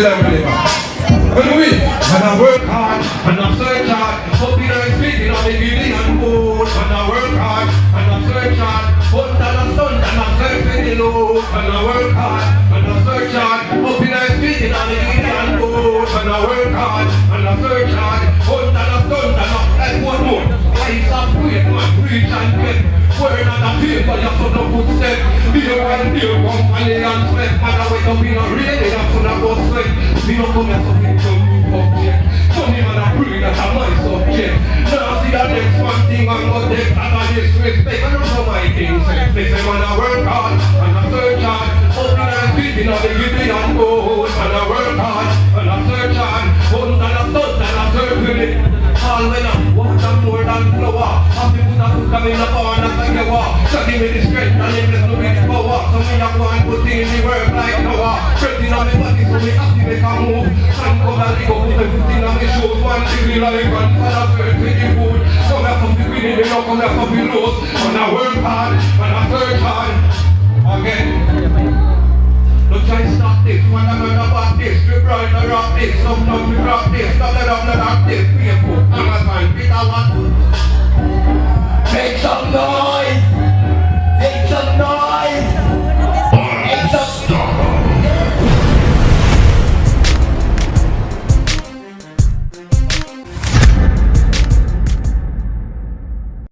Sit down, really, man. When I work hard and I search hard, hope you don't speak, you know, they give me on board. When I work hard and I search hard, hope that I'm stunned and I'm surfing the low. When I work hard and I search hard, hope you don't speak, you know, they give me on board. When I work hard and I search hard, hope that I'm stunned and I'm like one more. I stop wait, man, reach and get. We're not a paper, you're so no good step. Here and here, company and sweat. Man, I wake up in a rain, that's when I go sweat. We don't come here, so we don't move object. Funny man, I pray that I'm my subject. Now see the next one thing I'm gonna take that I disrespect. I don't know my things. They say man, I work hard and I search hard. Open and speaking, now they give me on board. And I work hard and I search hard. Hold and I thought and I serve with it. All when I want them more than flower. Have to put a foot come in the bar and I think you walk. So give me the strength and if there's no way to power. So me I go and put in the work like Noah. Spreading on my body so me have to make a move. And go and go put everything on my shoes. One degree like one for the first with the food. Come here from the winning, they don't come here from the lose. And I work hard and I search hard. Again. Don't try to stop this, when I'm gonna back this, strip right, the rock this, some to rock this, stop it up, the rock this, people, I'm a sign, Peter, what?